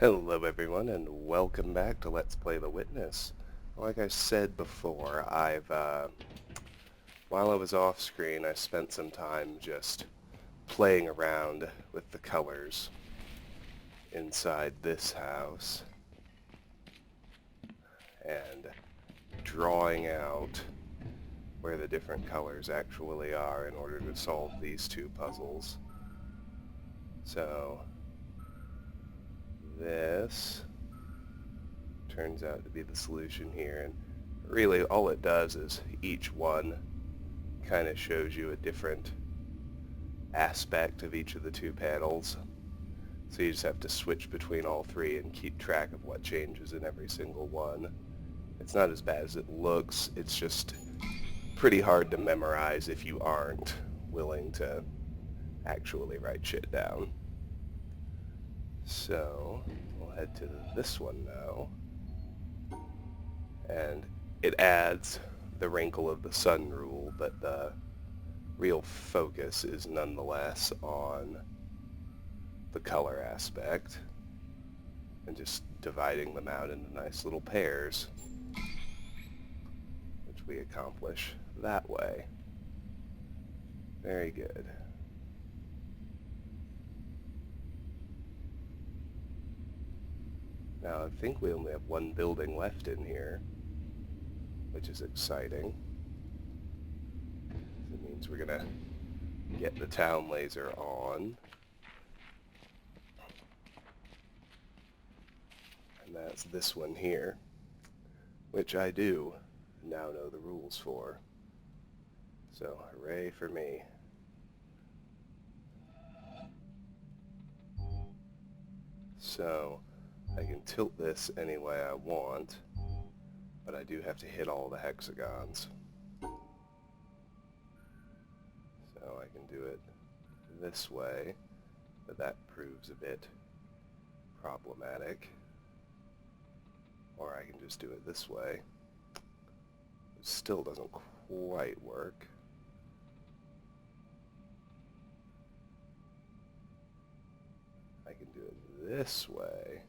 Hello everyone and welcome back to Let's Play The Witness. Like I said before, while I was off screen, I spent some time just playing around with the colors inside this house and drawing out where the different colors actually are in order to solve these two puzzles. So this turns out to be the solution here, and really all it does is each one kind of shows you a different aspect of each of the two panels, so you just have to switch between all three and keep track of what changes in every single one. It's not as bad as it looks, it's just pretty hard to memorize if you aren't willing to actually write shit down. So we'll head to this one now, and it adds the wrinkle of the sun rule, but the real focus is nonetheless on the color aspect and just dividing them out into nice little pairs, which we accomplish that way. Very good. Now I think we only have one building left in here, which is exciting. It means we're gonna get the town laser on. And that's this one here, which I do now know the rules for. So hooray for me. So I can tilt this any way I want, but I do have to hit all the hexagons. So I can do it this way, but that proves a bit problematic. Or I can just do it this way. It still doesn't quite work. I can do it this way.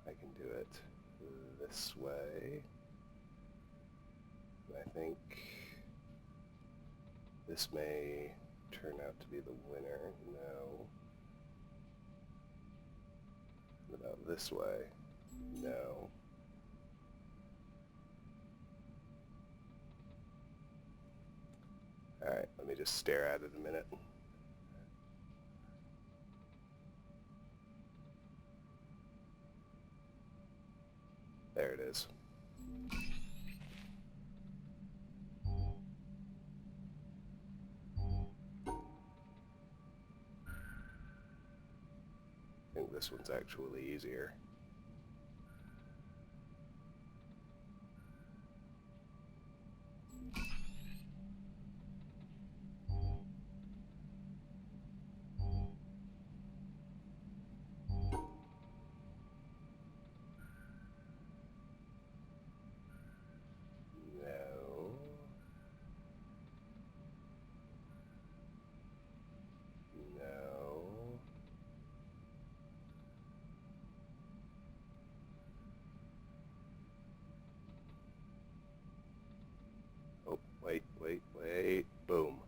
I can do it this way. I think this may turn out to be the winner. No. What about this way? No. Alright, let me just stare at it a minute. There it is. I think this one's actually easier. No. No. Oh, wait. Boom.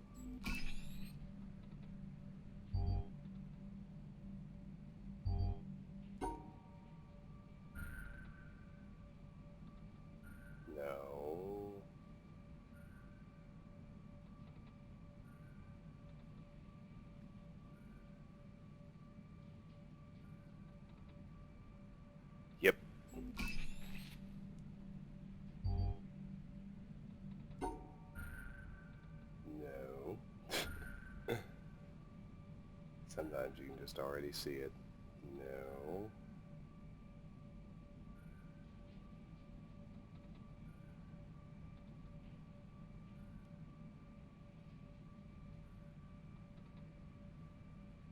No. Yep. No. Sometimes you can just already see it. No.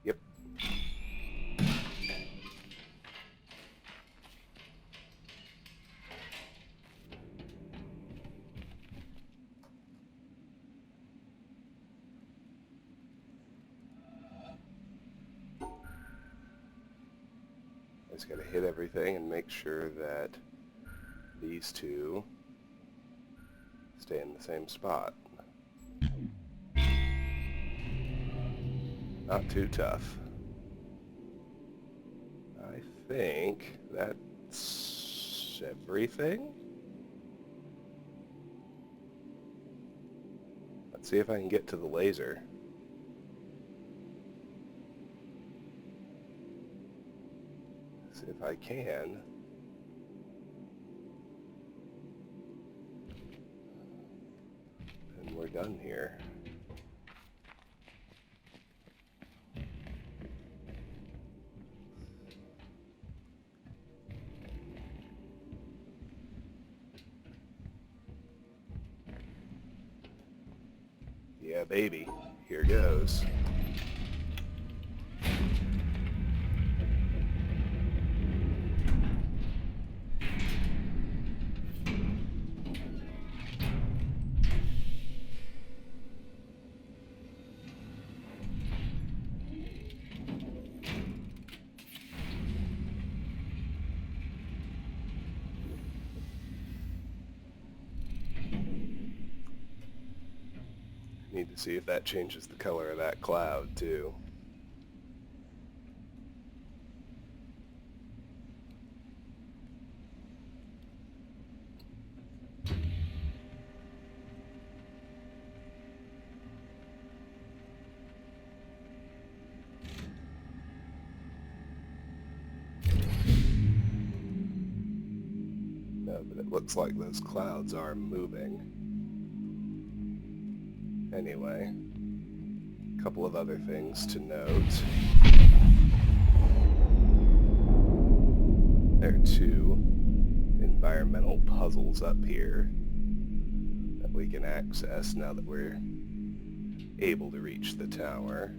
Yep. just gotta hit everything and make sure that these two stay in the same spot. Not too tough. I think that's everything. Let's see if I can get to the laser. See if I can. And we're done here. Yeah, baby. Here goes. Need to see if that changes the color of that cloud, too. No, but it looks like those clouds are moving. Anyway, a couple of other things to note. There are two environmental puzzles up here that we can access now that we're able to reach the tower.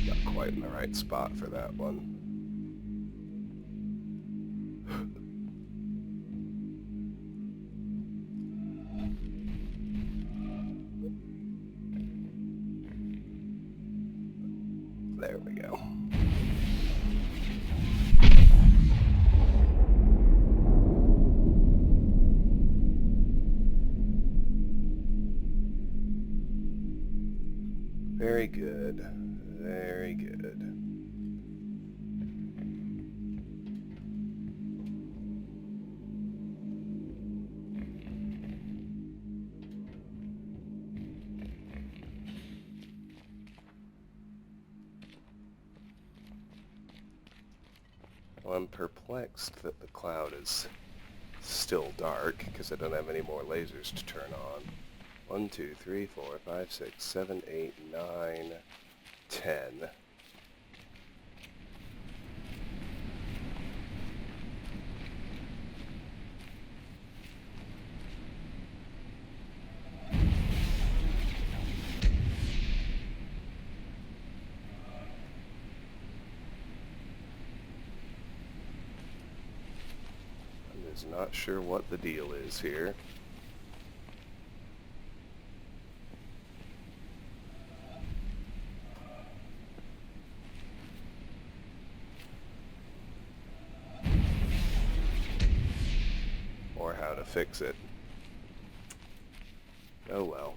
Not quite in the right spot for that one. There we go. Very good. Very good. Well, I'm perplexed that the cloud is still dark because I don't have any more lasers to turn on. 1, 2, 3, 4, 5, 6, 7, 8, 9, 10. I'm just not sure what the deal is here. Or how to fix it. Oh well.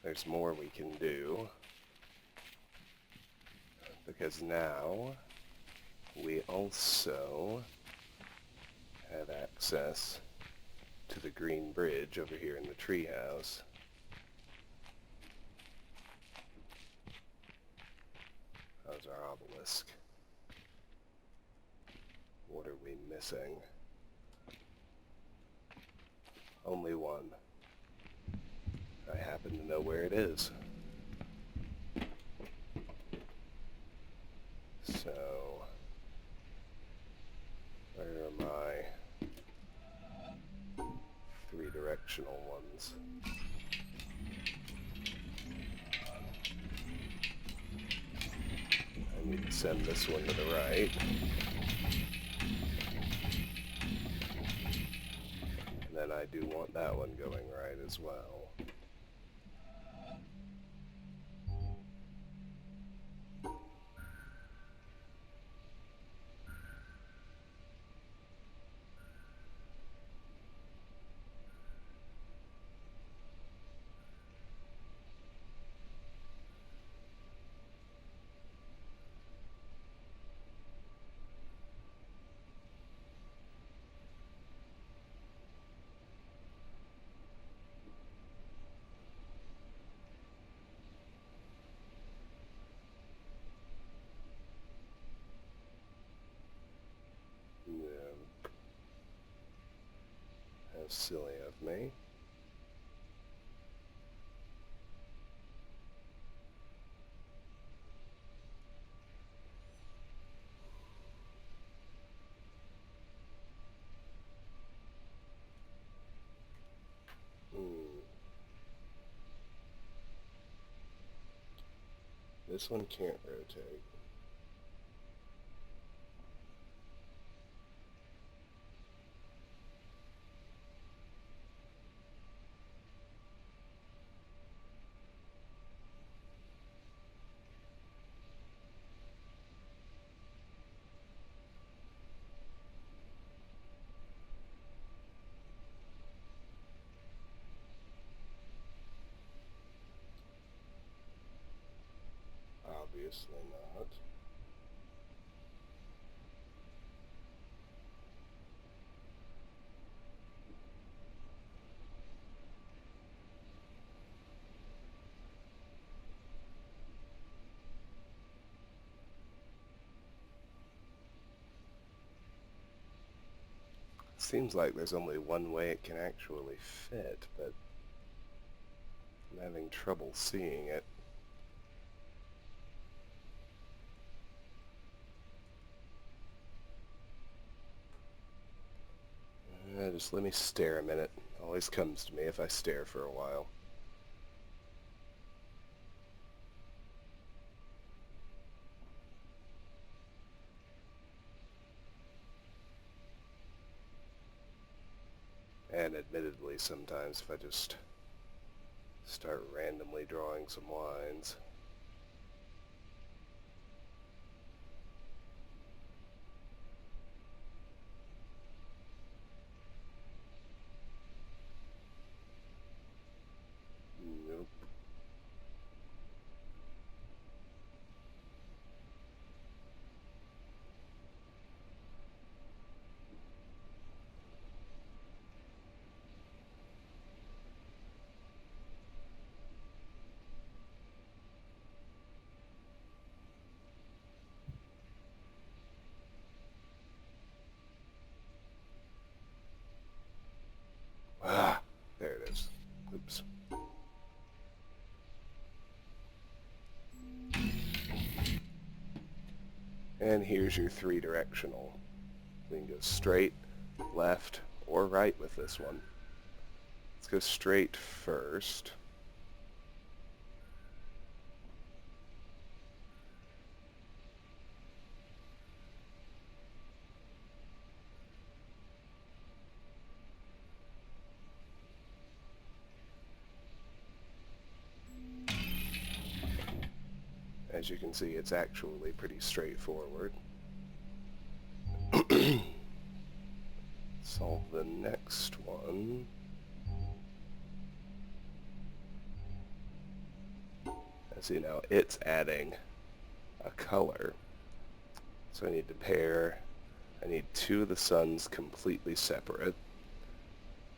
There's more we can do, because now we also have access to the green bridge over here in the treehouse. How's our obelisk? What are we missing? Only one. I happen to know where it is. So, where are my three-directional ones? I need to send this one to the right. do want that one going right as well. How silly of me. This one can't rotate. Obviously not. Seems like there's only one way it can actually fit, but I'm having trouble seeing it. Just let me stare a minute. Always comes to me if I stare for a while. And admittedly, sometimes if I just start randomly drawing some lines. Nope. Ah, there it is. Oops. And here's your three-directional. We can go straight, left, or right with this one. Let's go straight first. As you can see, it's actually pretty straightforward. Solve the next one. As you know, it's adding a color. So I need to pair, I need two of the suns completely separate,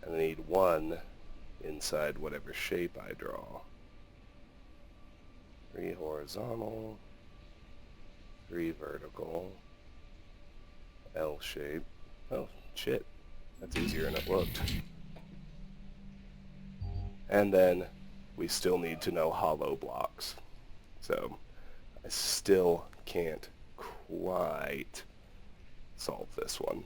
and I need one inside whatever shape I draw. 3 horizontal, 3 vertical, L shape. Oh, shit. That's easier than it looked. And then we still need to know hollow blocks. So I still can't quite solve this one.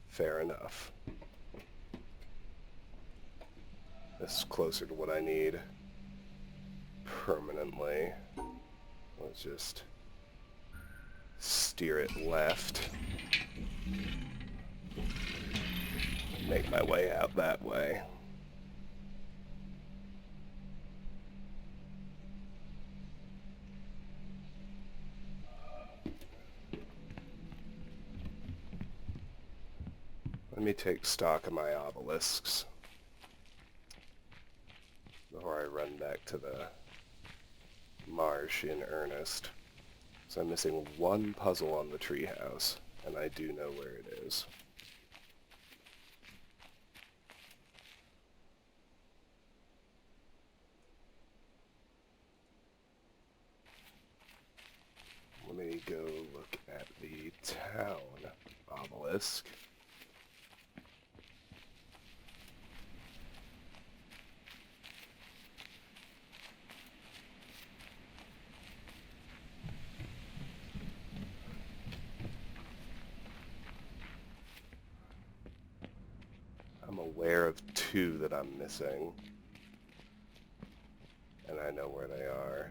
Fair enough. This is closer to what I need permanently. Let's just steer it left. make my way out that way. Let me take stock of my obelisks before I run back to the marsh in earnest. So I'm missing one puzzle on the treehouse, and I do know where it is. Let me go look at the town obelisk. I'm aware of two that I'm missing, and I know where they are.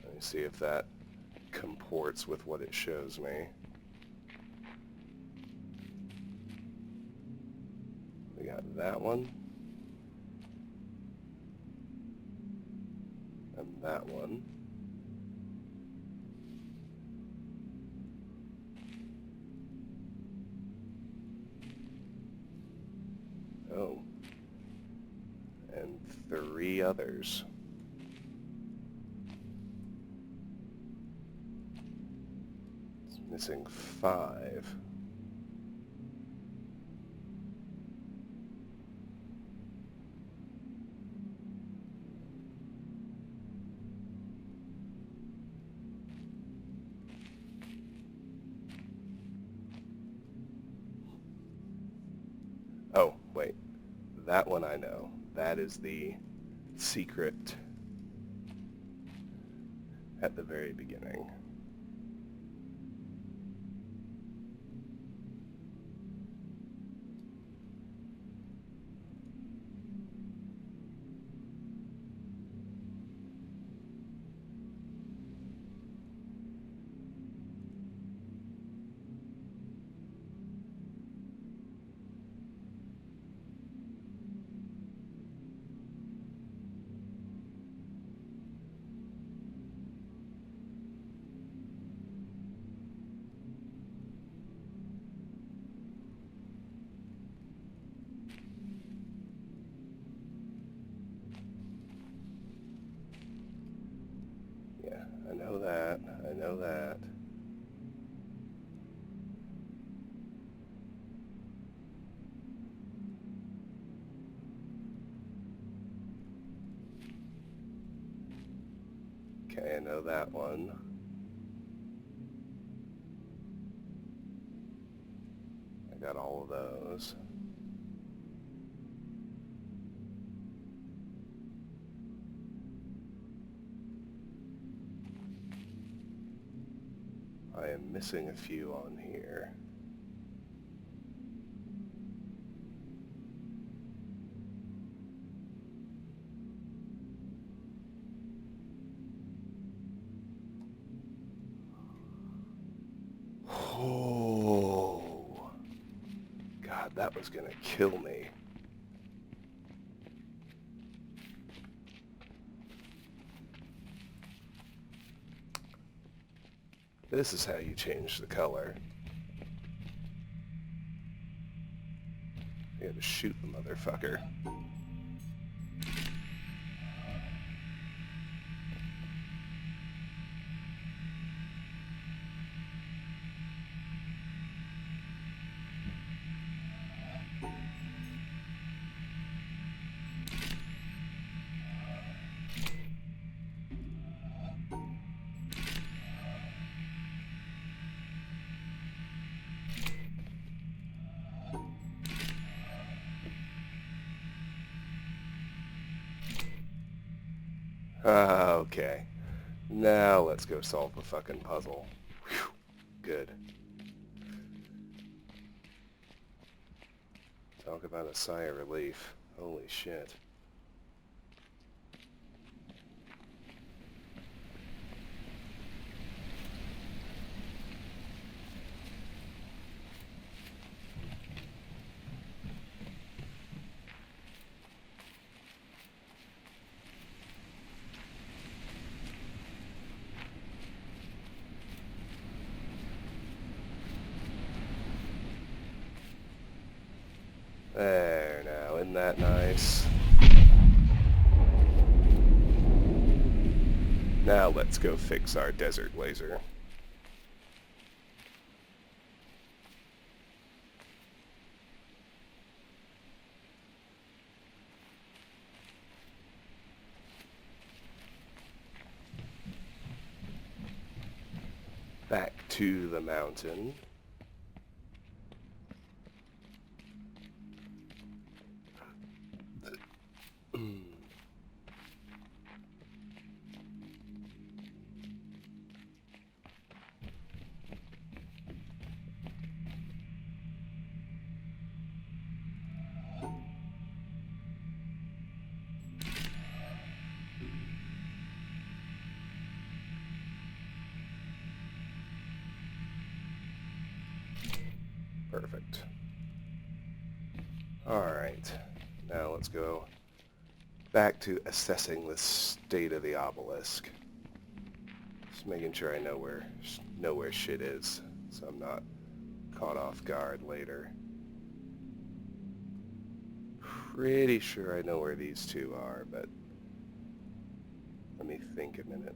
Let me see if that comports with what it shows me. We got that one, and that one. Oh, and three others. It's missing 5. Oh, wait. That one I know. That is the secret at the very beginning. Yeah, I know that. I know that. Okay, I know that one. I got all of those. I am missing a few on here. Oh, God, that was gonna kill me. This is how you change the color. You had to shoot the motherfucker. Okay. Now let's go solve the fucking puzzle. Whew. Good. Talk about a sigh of relief. Holy shit. There now, isn't that nice? Now let's go fix our desert laser. Back to the mountain. Perfect. Alright, now let's go back to assessing the state of the obelisk. Just making sure I know where shit is, so I'm not caught off guard later. Pretty sure I know where these two are, but let me think a minute.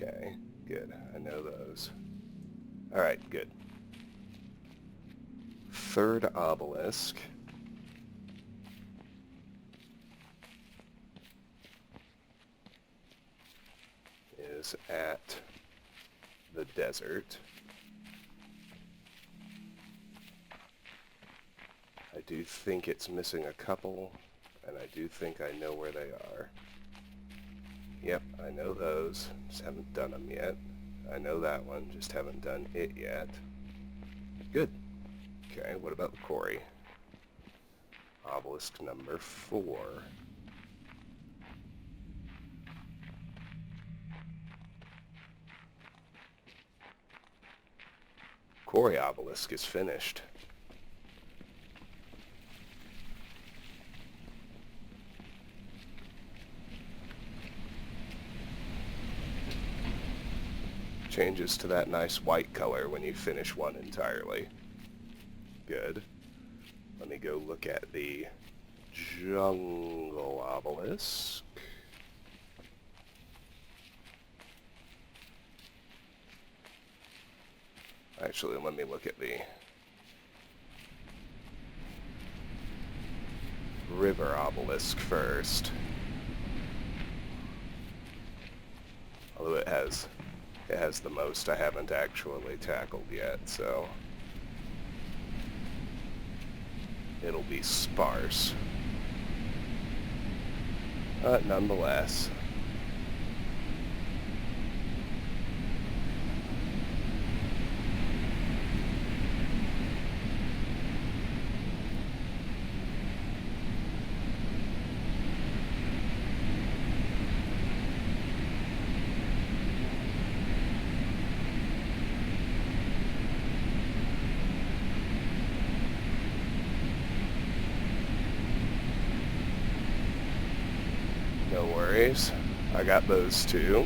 Okay, good. I know those. Alright, good. Third obelisk is at the desert. I do think it's missing a couple, and I do think I know where they are. Yep, I know those, just haven't done them yet. I know that one, just haven't done it yet. Good. Okay, what about the quarry? Obelisk number 4. Quarry obelisk is finished. Changes to that nice white color when you finish one entirely. Good. Let me go look at the jungle obelisk. Actually, let me look at the river obelisk first. Although it has the most I haven't actually tackled yet, so it'll be sparse. But nonetheless. No worries. I got those two.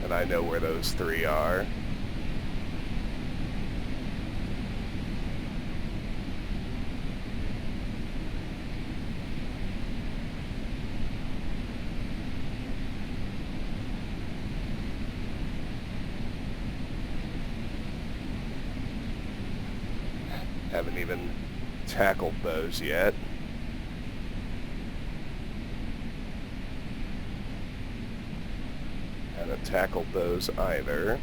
And I know where those 3 are. Haven't even tackled those yet. Haven't tackled those either.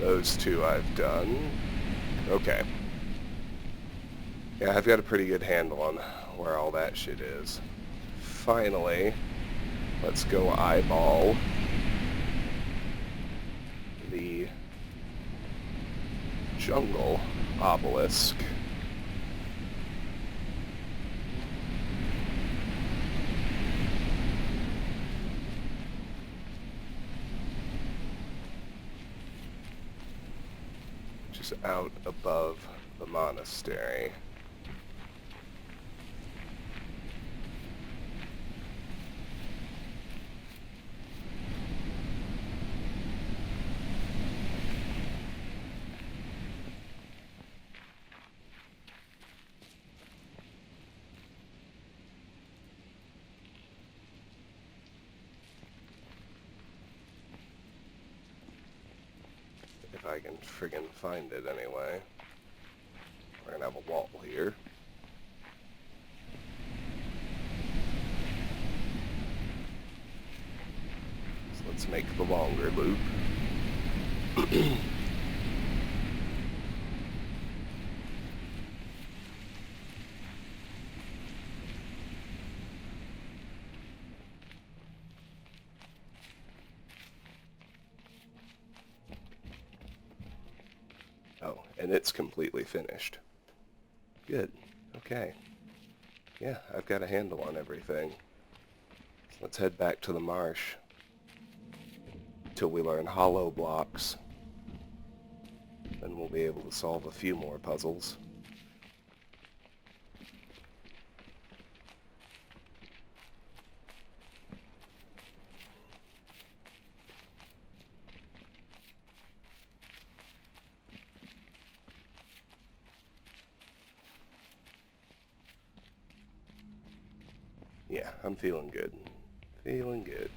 Those two I've done. Okay. Yeah, I've got a pretty good handle on where all that shit is. Finally, let's go eyeball the jungle obelisk. Just out above the monastery. If I can friggin' find it anyway. We're gonna have a wall here. So let's make the longer loop. Oh, and it's completely finished. Good. Okay. Yeah, I've got a handle on everything. Let's head back to the marsh till we learn hollow blocks. Then we'll be able to solve a few more puzzles. Yeah, I'm feeling good. Feeling good.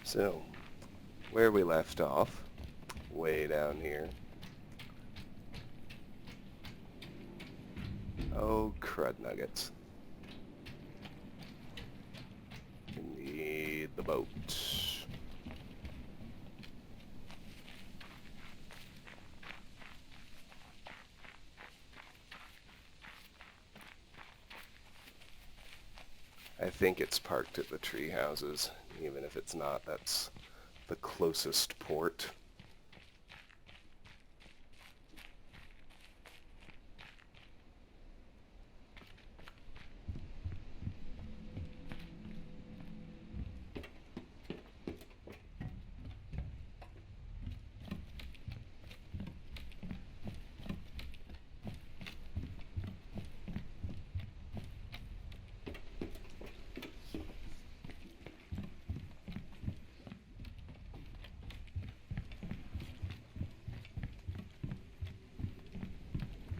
So, where we left off, way down here. Oh, crud nuggets. We need the boat. I think it's parked at the tree houses. Even if it's not, that's the closest port.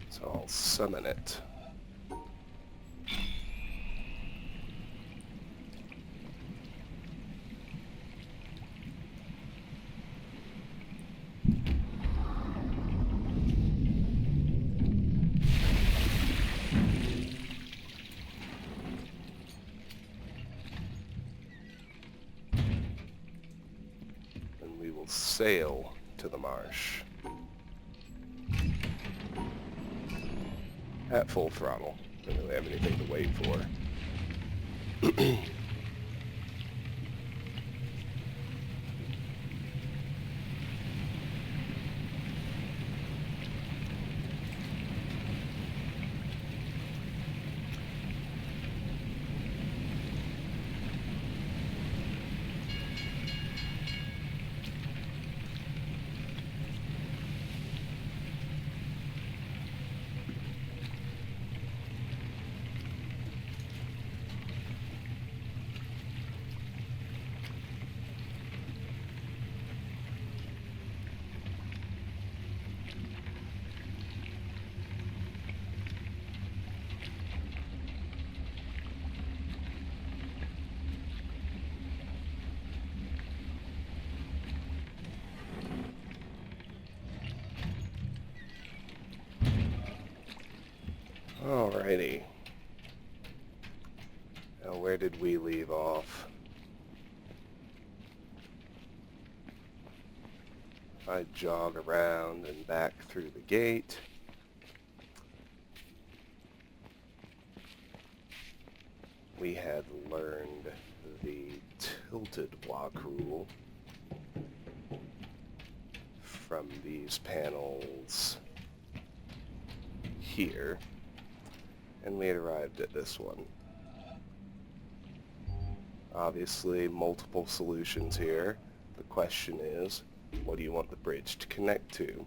So I'll summon it. And we will sail to the marsh. At full throttle. Don't really have anything to wait for. Alrighty. Now where did we leave off? If I jog around and back through the gate, we had learned the tilted block rule from these panels here, and we had arrived at this one. Obviously, multiple solutions here. The question is, what do you want the bridge to connect to?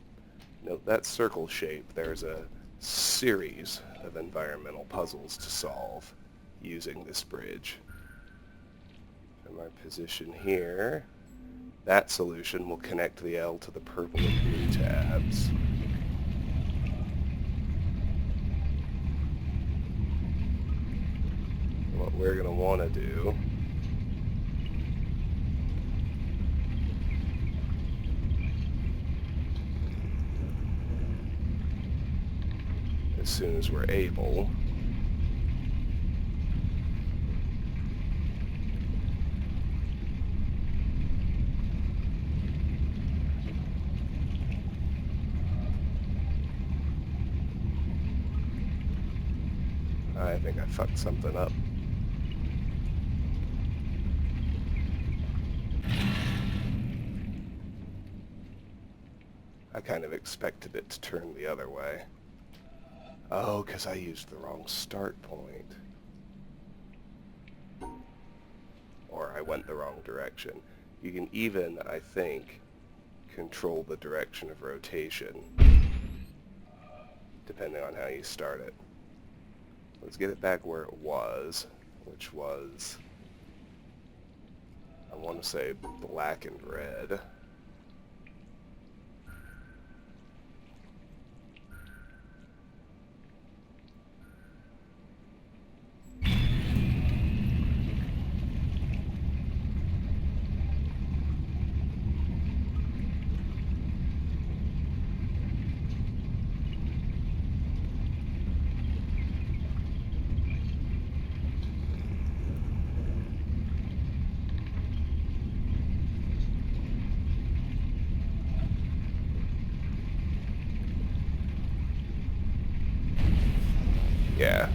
Note that circle shape. There's a series of environmental puzzles to solve using this bridge. From our position here, that solution will connect the L to the purple and blue tabs. What we're going to want to do as soon as we're able I think I fucked something up. I kind of expected it to turn the other way. Oh, because I used the wrong start point. Or I went the wrong direction. You can even, I think, control the direction of rotation, depending on how you start it. Let's get it back where it was, which was, I want to say, black and red. Yeah.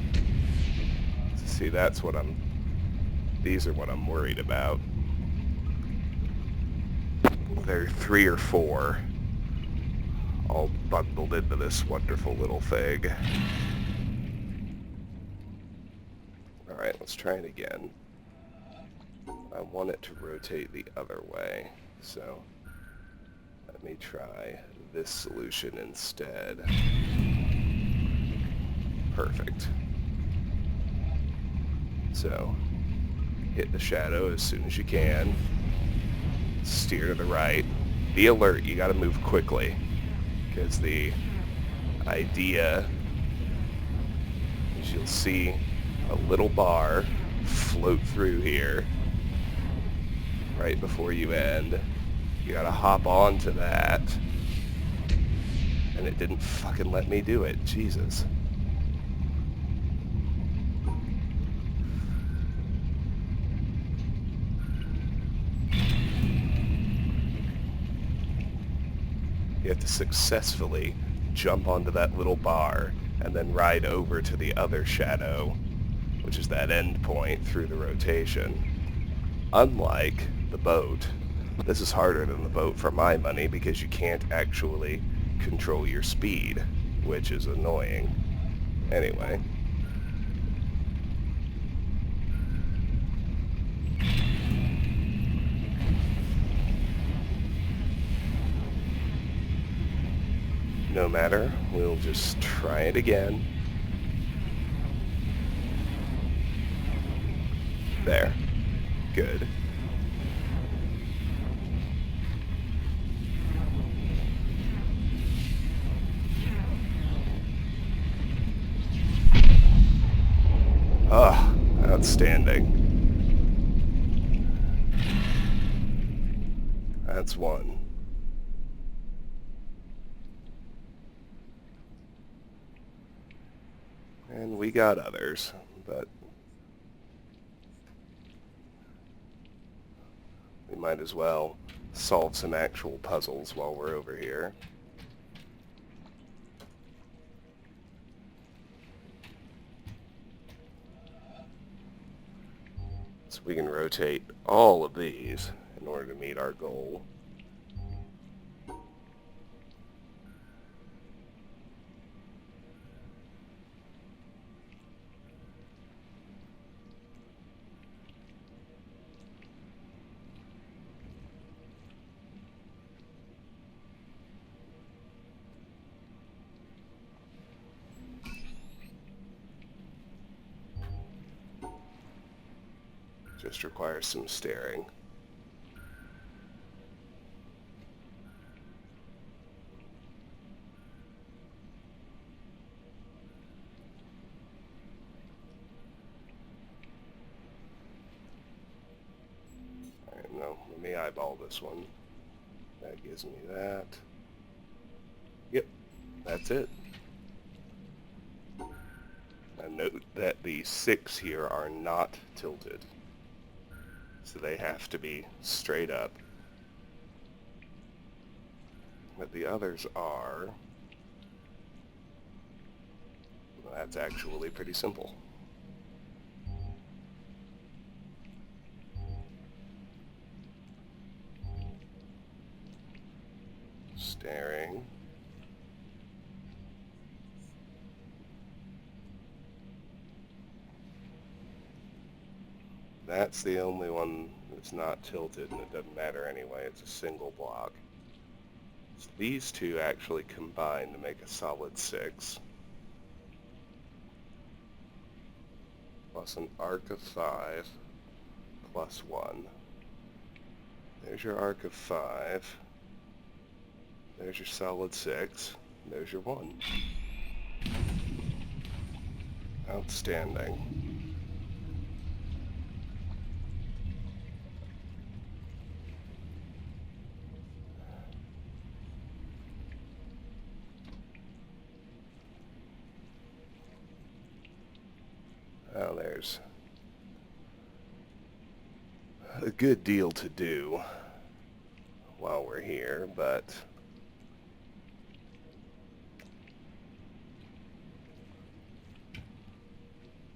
See, that's what these are what I'm worried about. They're 3 or 4, all bundled into this wonderful little thing. Alright, let's try it again. I want it to rotate the other way, so let me try this solution instead. Perfect. So, hit the shadow as soon as you can. Steer to the right. Be alert, you gotta move quickly. Because the idea is you'll see a little bar float through here right before you end. You gotta hop onto that. And it didn't fucking let me do it. Jesus. You have to successfully jump onto that little bar and then ride over to the other shadow, which is that end point through the rotation. Unlike the boat, this is harder than the boat for my money because you can't actually control your speed, which is annoying. Anyway. No matter, we'll just try it again. There. Good. Ah, outstanding. That's one. And we got others, but we might as well solve some actual puzzles while we're over here. So we can rotate all of these in order to meet our goal. Just requires some staring. Alright, no, let me eyeball this one. That gives me that. Yep, that's it. Now note that the 6 here are not tilted. So they have to be straight up. But the others are. Well, that's actually pretty simple. Staring. That's the only one that's not tilted, and it doesn't matter anyway. It's a single block. So these two actually combine to make a solid 6. Plus an arc of 5, plus 1. There's your arc of 5. There's your solid 6. There's your 1. Outstanding. Well, there's a good deal to do while we're here, but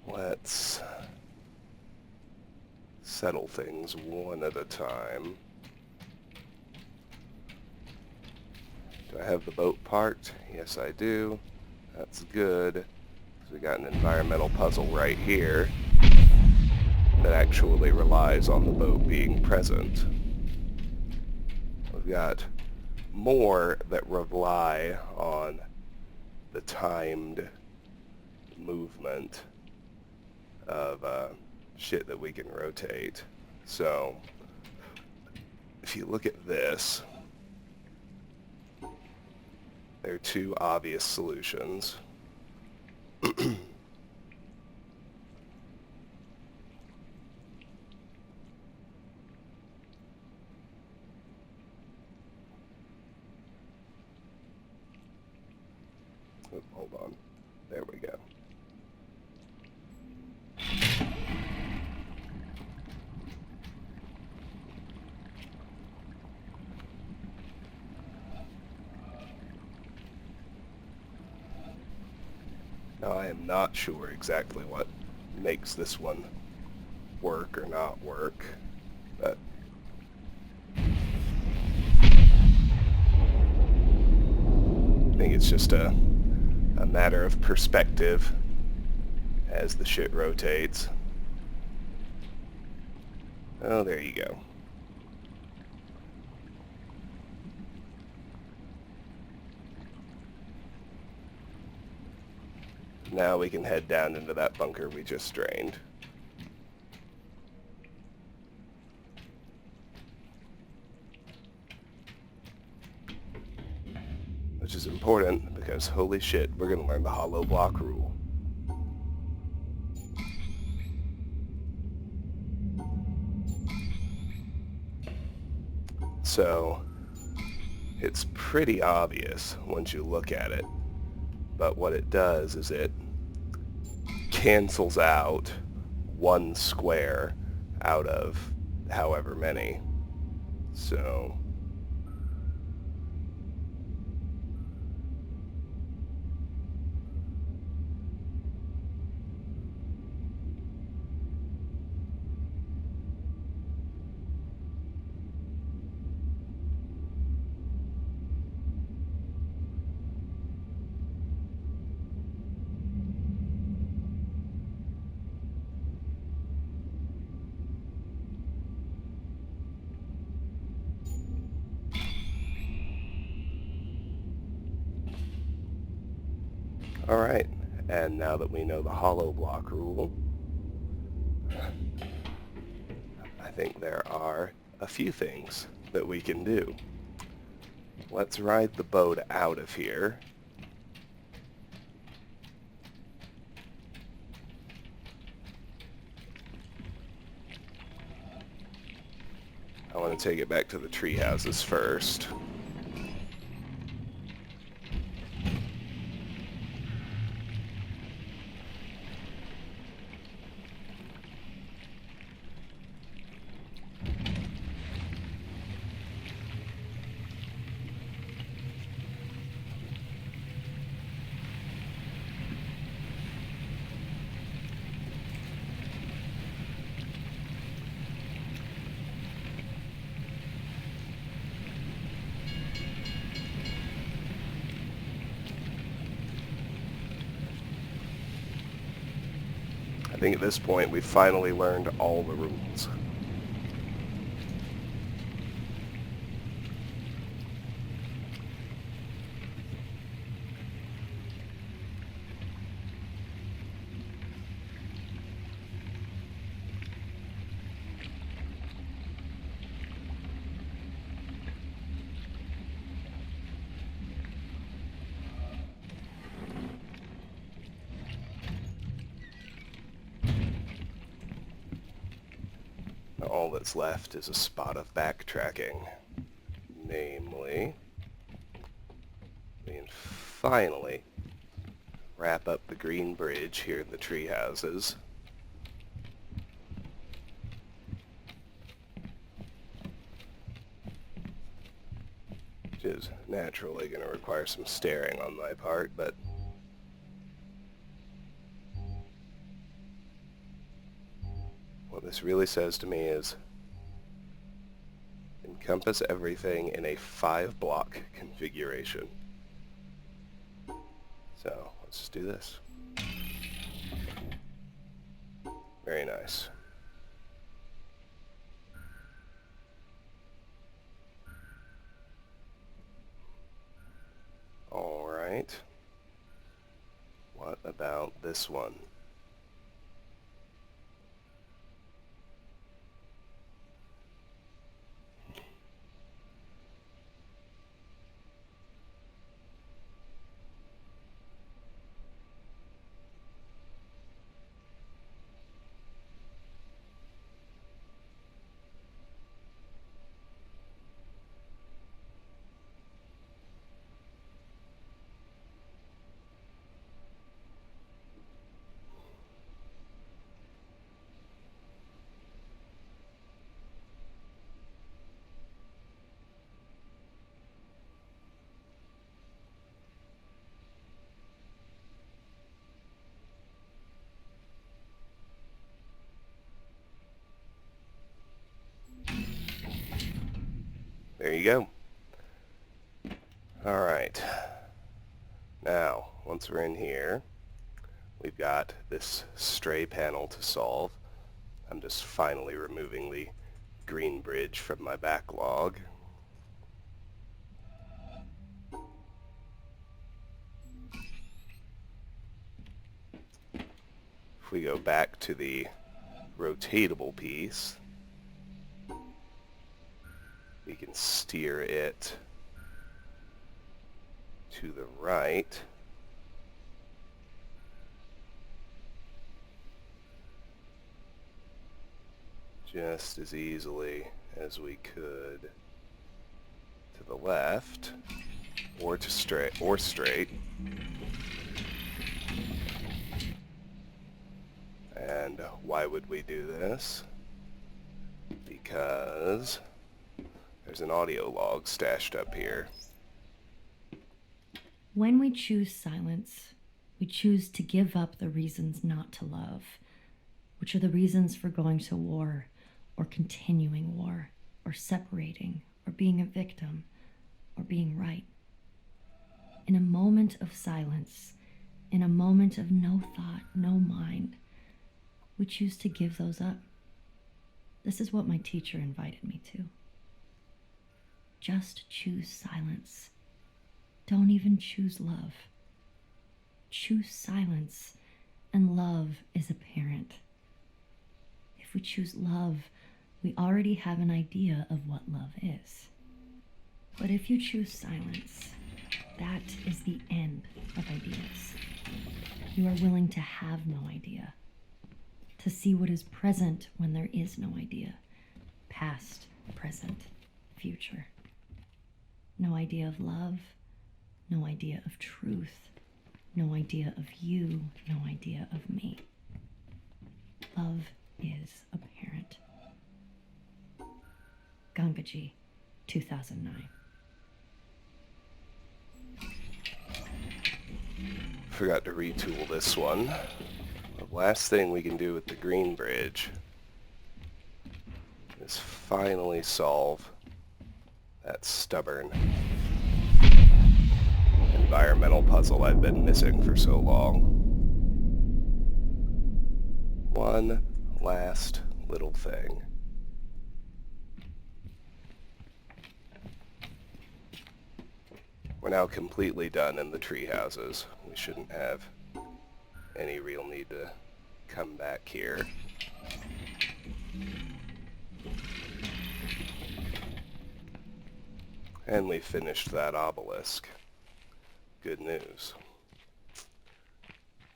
let's settle things one at a time. Do I have the boat parked? Yes, I do. That's good. So we got an environmental puzzle right here that actually relies on the boat being present. We've got more that rely on the timed movement of shit that we can rotate. So if you look at this, there are two obvious solutions. Oh, hold on. There we go. Now, I am not sure exactly what makes this one work or not work, but I think it's just a matter of perspective as the shit rotates. Oh, there you go. Now we can head down into that bunker we just drained. Which is important because holy shit, we're going to learn the hollow block rule. So it's pretty obvious once you look at it, but what it does is it cancels out one square out of however many. So alright, and now that we know the hollow block rule, I think there are a few things that we can do. Let's ride the boat out of here. I want to take it back to the tree houses first. I think at this point we've finally learned all the rules. All that's left is a spot of backtracking. Namely, we can finally wrap up the green bridge here in the tree houses. Which is naturally going to require some staring on my part, but what this really says to me is encompass everything in a 5-block configuration. So let's just do this. Very nice. Alright. What about this one? There you go. Alright. Now, once we're in here, we've got this stray panel to solve. I'm just finally removing the green bridge from my backlog. If we go back to the rotatable piece, we can steer it to the right. Just as easily as we could to the left, or to straight. And why would we do this? Because there's an audio log stashed up here. When we choose silence, we choose to give up the reasons not to love, which are the reasons for going to war, or continuing war, or separating, or being a victim, or being right. In a moment of silence, in a moment of no thought, no mind, we choose to give those up. This is what my teacher invited me to. Just choose silence. Don't even choose love. Choose silence, and love is apparent. If we choose love, we already have an idea of what love is. But if you choose silence, that is the end of ideas. You are willing to have no idea, to see what is present when there is no idea, past, present, future. No idea of love, no idea of truth, no idea of you, no idea of me. Love is apparent. Gangaji, 2009. Forgot to retool this one. The last thing we can do with the green bridge is finally solve that stubborn environmental puzzle I've been missing for so long. One last little thing. We're now completely done in the tree houses. We shouldn't have any real need to come back here. And we finished that obelisk. Good news.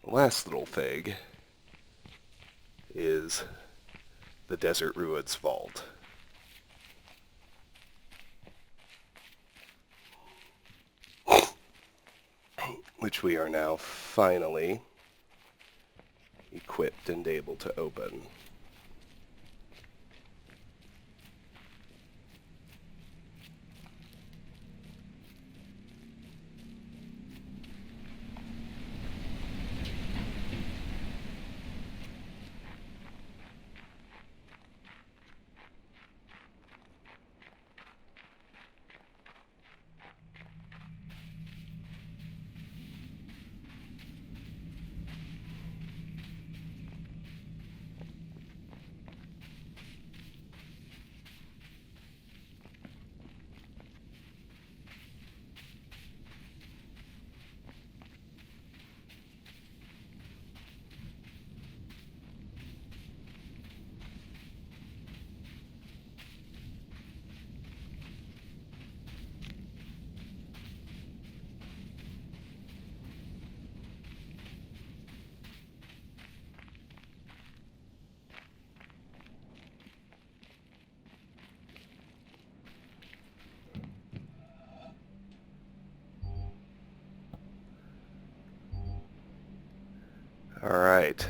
The last little thing is the Desert Ruins Vault. Which we are now finally equipped and able to open. Alright,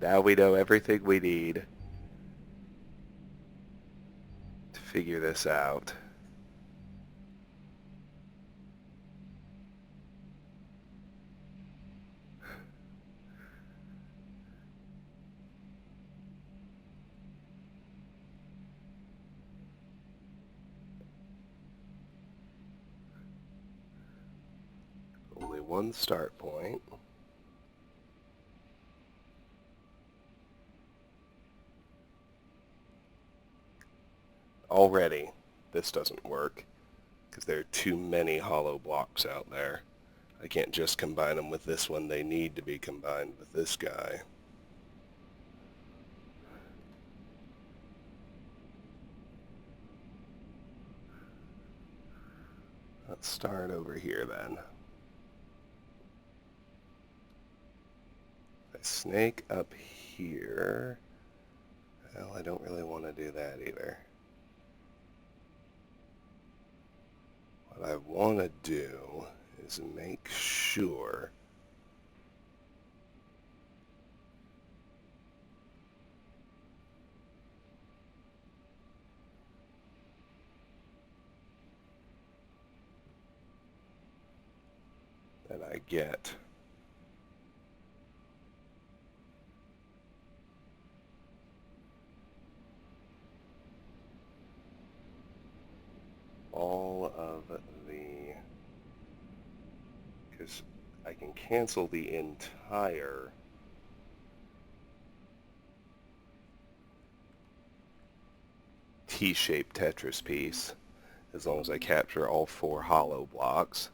now we know everything we need to figure this out. Only one start point. Already, this doesn't work, because there are too many hollow blocks out there. I can't just combine them with this one, they need to be combined with this guy. Let's start over here then. If I snake up here, well, I don't really want to do that either. What I want to do is make sure get. All of the, because I can cancel the entire T-shaped Tetris piece as long as I capture all 4 hollow blocks,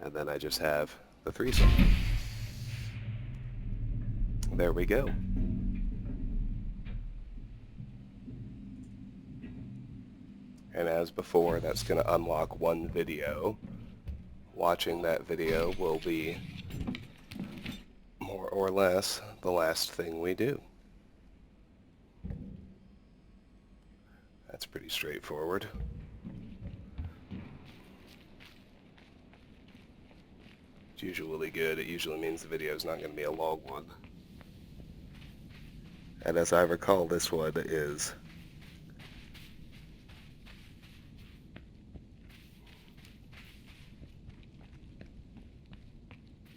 and then I just have the threesome. There we go. And as before, that's going to unlock one video. Watching that video will be more or less the last thing we do. That's pretty straightforward. It's usually good. It usually means the video is not going to be a long one. And as I recall, this one is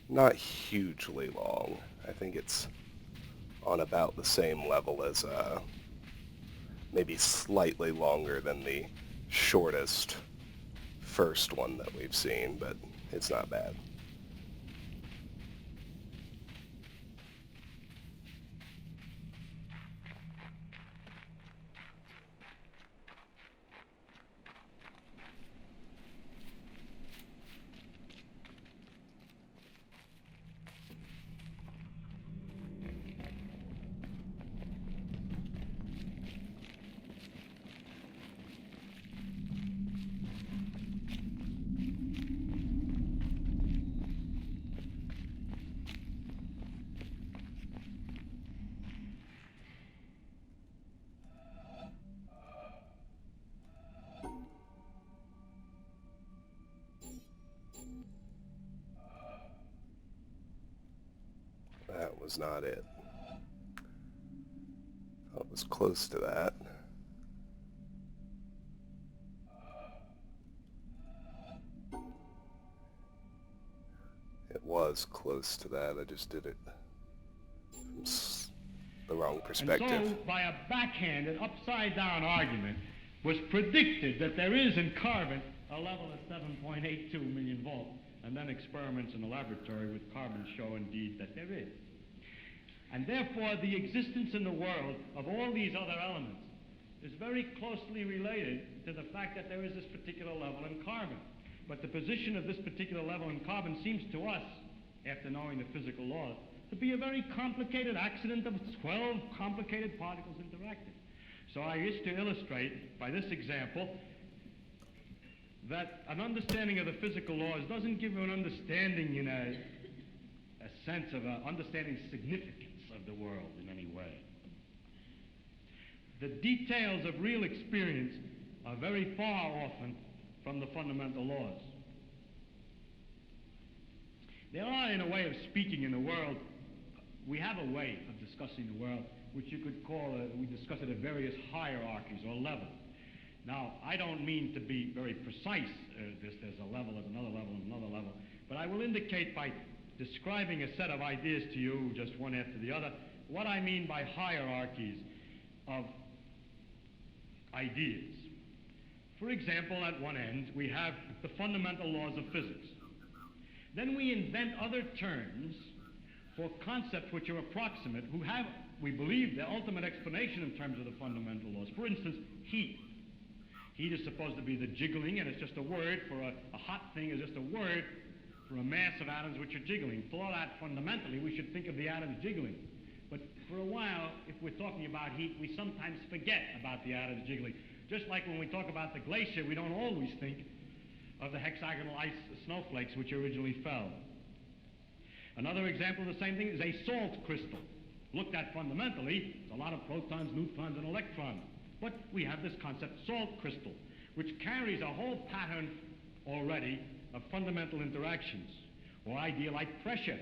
not hugely long. I think it's on about the same level as, maybe slightly longer than the shortest first one that we've seen, but it's not bad. That was not it. It was close to that. It was close to that. I just did it from the wrong perspective. And so, by a backhanded, upside-down argument, was predicted that there is in carbon a level of 7.82 million volts, and then experiments in the laboratory with carbon show indeed that there is. And therefore, the existence in the world of all these other elements is very closely related to the fact that there is this particular level in carbon. But the position of this particular level in carbon seems to us, after knowing the physical laws, to be a very complicated accident of 12 complicated particles interacting. So I wish to illustrate by this example that an understanding of the physical laws doesn't give you an understanding in a sense of understanding significance of the world in any way. The details of real experience are very far often from the fundamental laws. There are, in a way of speaking in the world, we have a way of discussing the world which you could call, we discuss it at various hierarchies or levels. Now, I don't mean to be very precise, there's a level, there's another level, and another level, but I will indicate by describing a set of ideas to you, just one after the other, what I mean by hierarchies of ideas. For example, at one end, we have the fundamental laws of physics. Then we invent other terms for concepts which are approximate, who have, we believe, the ultimate explanation in terms of the fundamental laws. For instance, heat. Heat is supposed to be the jiggling, and it's just a word for a hot thing is just a word for a mass of atoms which are jiggling. For that, fundamentally, we should think of the atoms jiggling. But for a while, if we're talking about heat, we sometimes forget about the atoms jiggling. Just like when we talk about the glacier, we don't always think of the hexagonal ice snowflakes which originally fell. Another example of the same thing is a salt crystal. Looked at fundamentally, it's a lot of protons, neutrons, and electrons. But we have this concept, salt crystal, which carries a whole pattern already of fundamental interactions, or idea like pressure.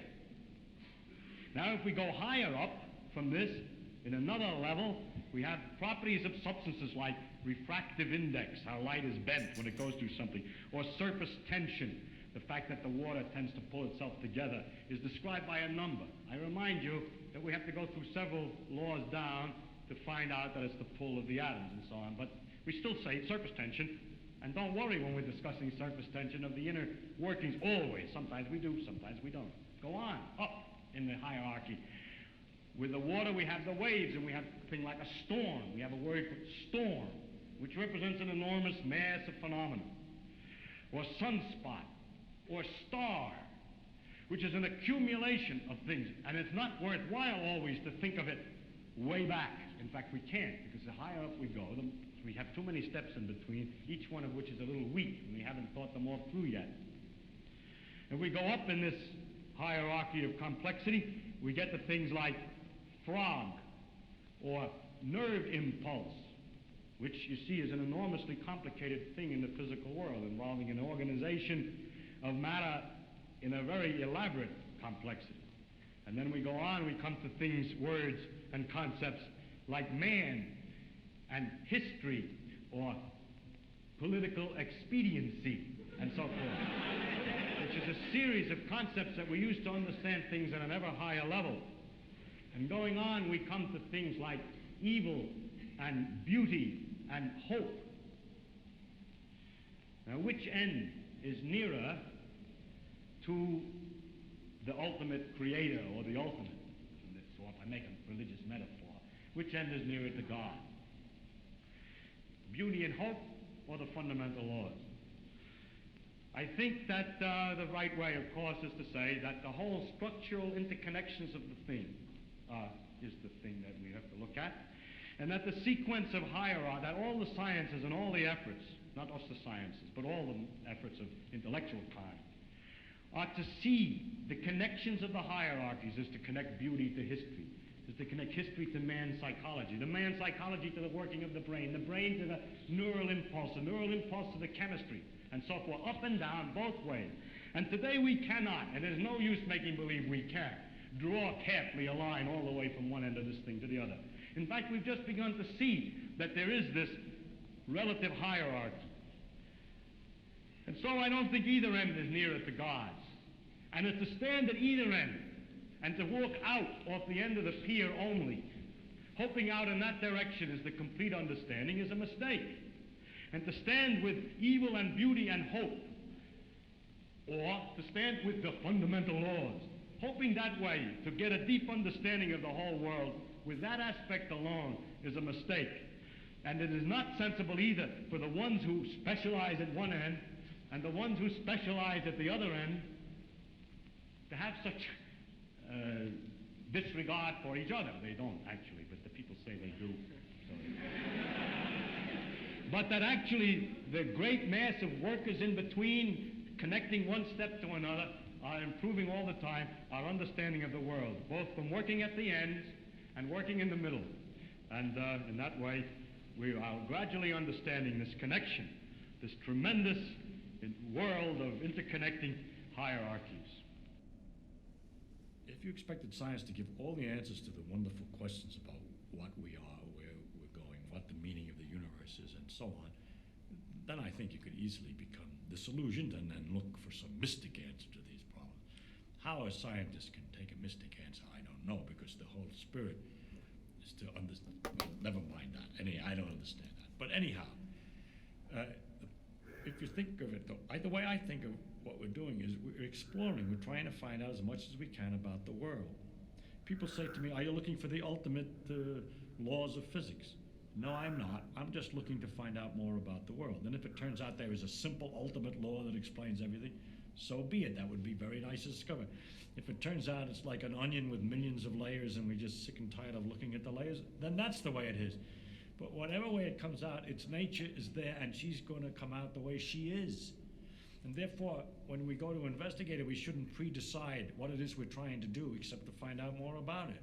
Now, if we go higher up from this, in another level, we have properties of substances like refractive index, how light is bent when it goes through something, or surface tension, the fact that the water tends to pull itself together, is described by a number. I remind you that we have to go through several laws down to find out that it's the pull of the atoms and so on. But we still say surface tension. And don't worry when we're discussing surface tension of the inner workings always. Sometimes we do, sometimes we don't. Go on, up in the hierarchy. With the water we have the waves, and we have a thing like a storm. We have a word for storm, which represents an enormous mass of phenomena. Or sunspot, or star, which is an accumulation of things. And it's not worthwhile always to think of it way back. In fact, we can't, because the higher up we go, we have too many steps in between, each one of which is a little weak, and we haven't thought them all through yet. If we go up in this hierarchy of complexity, we get to things like frog, or nerve impulse, which you see is an enormously complicated thing in the physical world, involving an organization of matter in a very elaborate complexity. And then we go on, we come to things, words, and concepts like man, and history, or political expediency, and so forth, which is a series of concepts that we use to understand things at an ever higher level. And going on, we come to things like evil, and beauty, and hope. Now, which end is nearer to the ultimate creator, or the ultimate? So if I make a religious metaphor, which end is nearer to God? Beauty and hope, or the fundamental laws? I think that the right way, of course, is to say that the whole structural interconnections of the thing is the thing that we have to look at, and that the sequence of hierarchy, that all the sciences and all the efforts, not just the sciences, but all the efforts of intellectual kind, are to see the connections of the hierarchies is to connect beauty to history, is to connect history to man's psychology, the man's psychology to the working of the brain to the neural impulse to the chemistry, and so forth, up and down, both ways. And today we cannot, and there's no use making believe we can, draw carefully a line all the way from one end of this thing to the other. In fact, we've just begun to see that there is this relative hierarchy. And so I don't think either end is nearer to God's. And it's to stand at either end and to walk out off the end of the pier only, hoping out in that direction is the complete understanding, is a mistake. And to stand with evil and beauty and hope, or to stand with the fundamental laws, hoping that way to get a deep understanding of the whole world with that aspect alone, is a mistake. And it is not sensible either for the ones who specialize at one end and the ones who specialize at the other end to have such disregard for each other. They don't actually, but the people say they do. So. But that actually the great mass of workers in between, connecting one step to another, are improving all the time our understanding of the world, both from working at the ends and working in the middle. And in that way, we are gradually understanding this connection, this tremendous world of interconnecting hierarchies. If you expected science to give all the answers to the wonderful questions about what we are, where we're going, what the meaning of the universe is, and so on, then I think you could easily become disillusioned and then look for some mystic answer to these problems. How a scientist can take a mystic answer, I don't know, because the whole spirit is to understand. Well, never mind that. I don't understand that. But anyhow, if you think of it, though, the way I think of what we're doing is we're exploring. We're trying to find out as much as we can about the world. People say to me, are you looking for the ultimate laws of physics? No, I'm not. I'm just looking to find out more about the world. And if it turns out there is a simple ultimate law that explains everything, so be it. That would be very nice to discover. If it turns out it's like an onion with millions of layers and we're just sick and tired of looking at the layers, then that's the way it is. But whatever way it comes out, its nature is there and she's going to come out the way she is. And therefore, when we go to investigate it, we shouldn't pre-decide what it is we're trying to do except to find out more about it.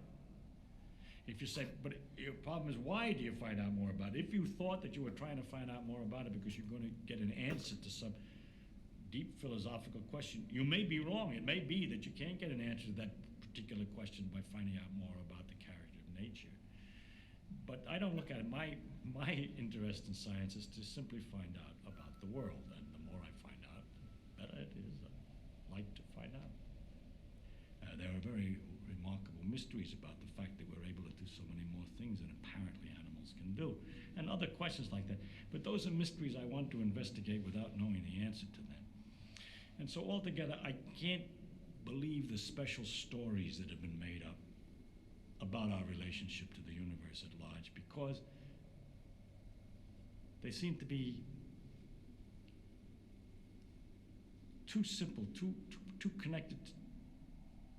If you say, but your problem is, why do you find out more about it? If you thought that you were trying to find out more about it because you're going to get an answer to some deep philosophical question, you may be wrong. It may be that you can't get an answer to that particular question by finding out more about the character of nature. But I don't look at it. My interest in science is to simply find out about the world, and the more I find out, the better it is. are very remarkable mysteries about the fact that we're able to do so many more things than apparently animals can do, and other questions like that. But those are mysteries I want to investigate without knowing the answer to them. And so altogether, I can't believe the special stories that have been made up about our relationship to the universe at large, because they seem to be too simple, too connected,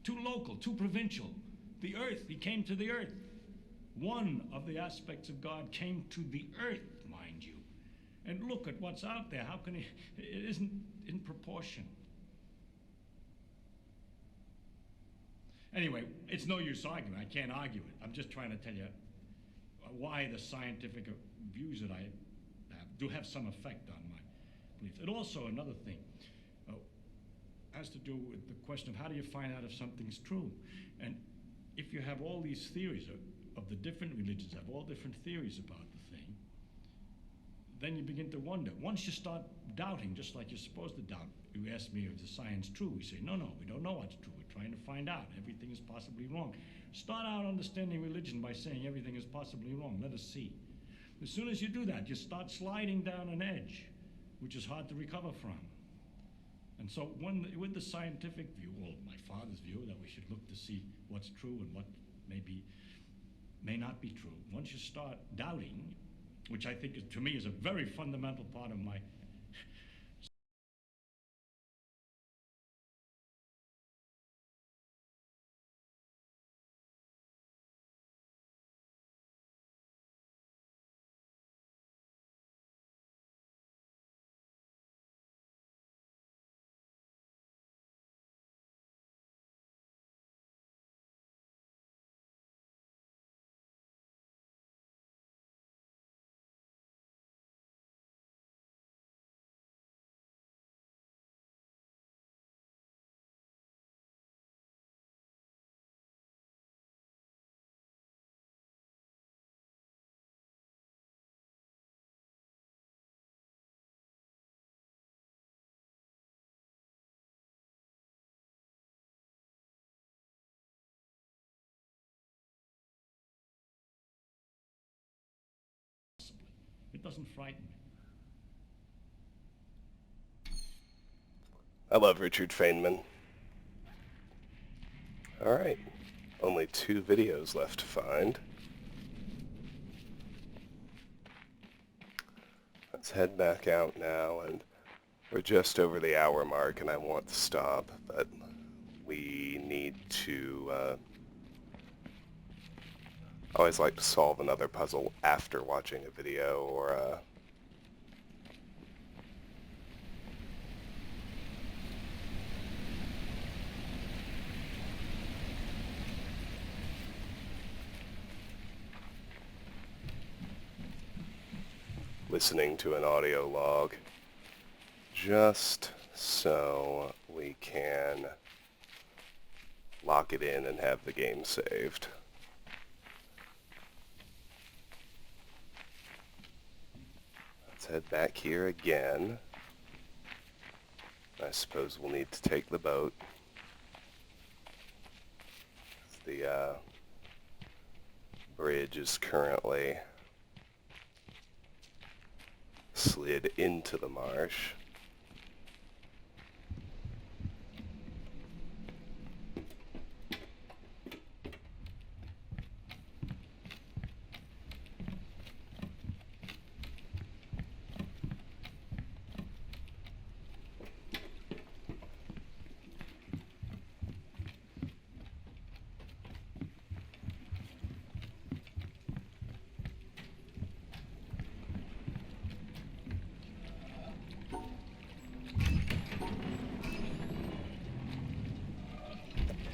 too local, too provincial. The earth, he came to the earth. One of the aspects of God came to the earth, mind you. And look at what's out there. How can it isn't in proportion. Anyway, it's no use arguing. I can't argue it. I'm just trying to tell you why the scientific views that I have do have some effect on my beliefs. And also another thing has to do with the question of how do you find out if something's true? And if you have all these theories of the different religions, have all different theories about the thing, then you begin to wonder. Once you start doubting, just like you're supposed to doubt, you ask me, is the science true? We say, no, we don't know what's true. We're trying to find out. Everything is possibly wrong. Start out understanding religion by saying everything is possibly wrong. Let us see. As soon as you do that, you start sliding down an edge, which is hard to recover from. And so with the scientific view, or my father's view, that we should look to see what's true and what may not be true, once you start doubting, which I think to me is a very fundamental part of my it doesn't frighten me. I love Richard Feynman. Alright, only 2 videos left to find. Let's head back out now, and we're just over the hour mark and I want to stop, but we need to I always like to solve another puzzle after watching a video, or listening to an audio log, just so we can lock it in and have the game saved. Let's head back here again. I suppose we'll need to take the boat. The bridge is currently slid into the marsh.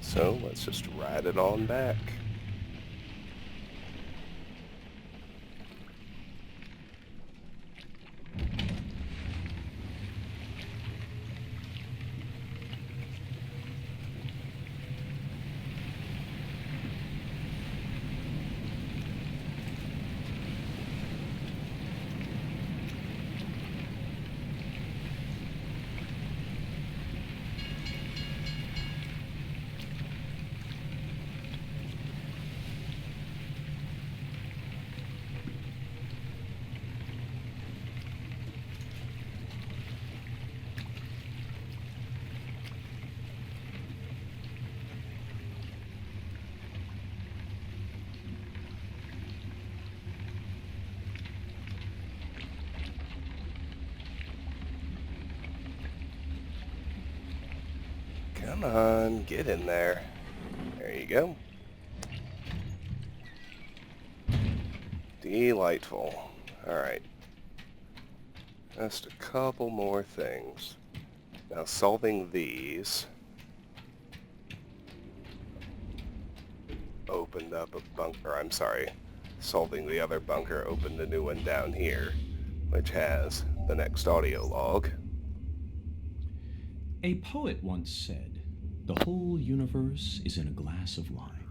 So let's just ride it on back. Come on, get in there. There you go. Delightful. Alright. Just a couple more things. Now solving these opened up a bunker, I'm sorry. Solving the other bunker opened a new one down here, which has the next audio log. A poet once said, "The whole universe is in a glass of wine."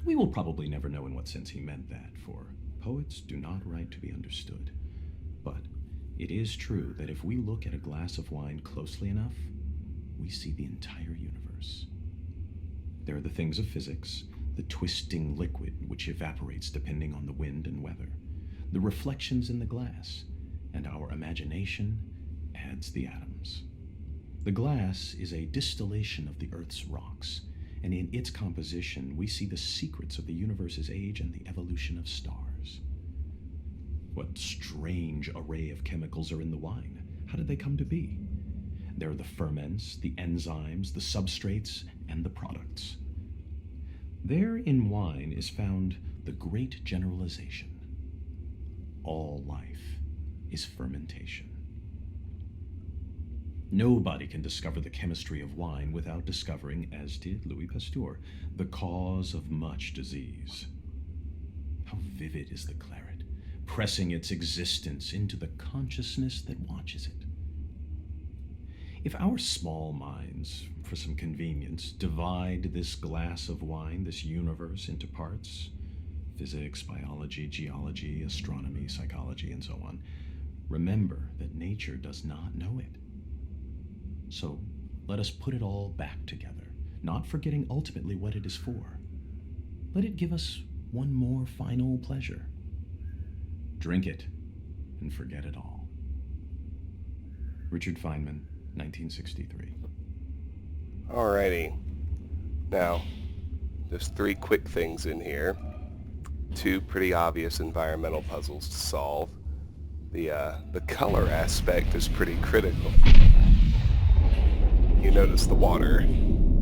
We will probably never know in what sense he meant that, for poets do not write to be understood. But it is true that if we look at a glass of wine closely enough, we see the entire universe. There are the things of physics, the twisting liquid which evaporates depending on the wind and weather, the reflections in the glass, and our imagination adds the atoms. The glass is a distillation of the Earth's rocks, and in its composition we see the secrets of the universe's age and the evolution of stars. What strange array of chemicals are in the wine? How did they come to be? There are the ferments, the enzymes, the substrates, and the products. There in wine is found the great generalization. All life is fermentation. Nobody can discover the chemistry of wine without discovering, as did Louis Pasteur, the cause of much disease. How vivid is the claret, pressing its existence into the consciousness that watches it. If our small minds, for some convenience, divide this glass of wine, this universe, into parts, physics, biology, geology, astronomy, psychology, and so on, remember that nature does not know it. So let us put it all back together, not forgetting ultimately what it is for. Let it give us one more final pleasure. Drink it and forget it all. Richard Feynman, 1963. Alrighty. Now, just 3 quick things in here. 2 pretty obvious environmental puzzles to solve. The color aspect is pretty critical. You notice the water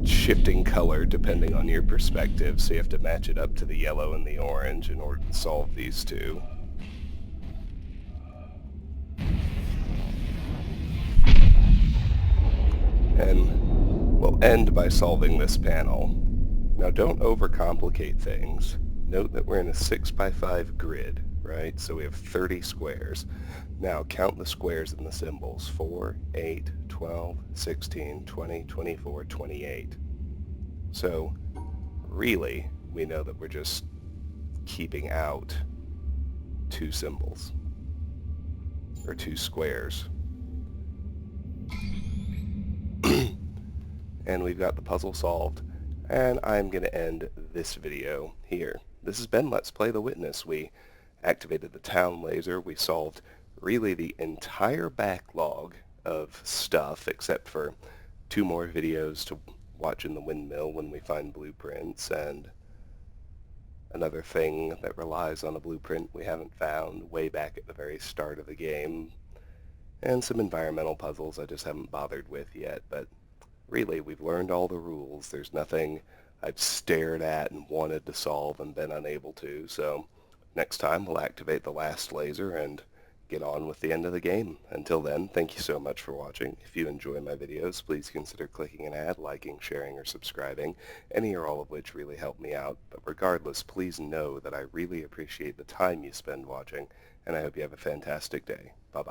shifting color depending on your perspective, so you have to match it up to the yellow and the orange in order to solve these 2. And we'll end by solving this panel. Now don't overcomplicate things. Note that we're in a 6x5 grid, right? So we have 30 squares. Now count the squares and the symbols. 4, 8, 12, 16, 20, 24, 28. So really, we know that we're just keeping out 2 symbols, or 2 squares. And we've got the puzzle solved, and I'm going to end this video here. This has been Let's Play The Witness. We activated the town laser, we solved really the entire backlog of stuff, except for 2 more videos to watch in the windmill when we find blueprints, and another thing that relies on a blueprint we haven't found way back at the very start of the game, and some environmental puzzles I just haven't bothered with yet, but really, we've learned all the rules. There's nothing I've stared at and wanted to solve and been unable to, so next time we'll activate the last laser and get on with the end of the game. Until then, thank you so much for watching. If you enjoy my videos, please consider clicking an ad, liking, sharing, or subscribing. Any or all of which really help me out, but regardless, please know that I really appreciate the time you spend watching, and I hope you have a fantastic day. Bye-bye.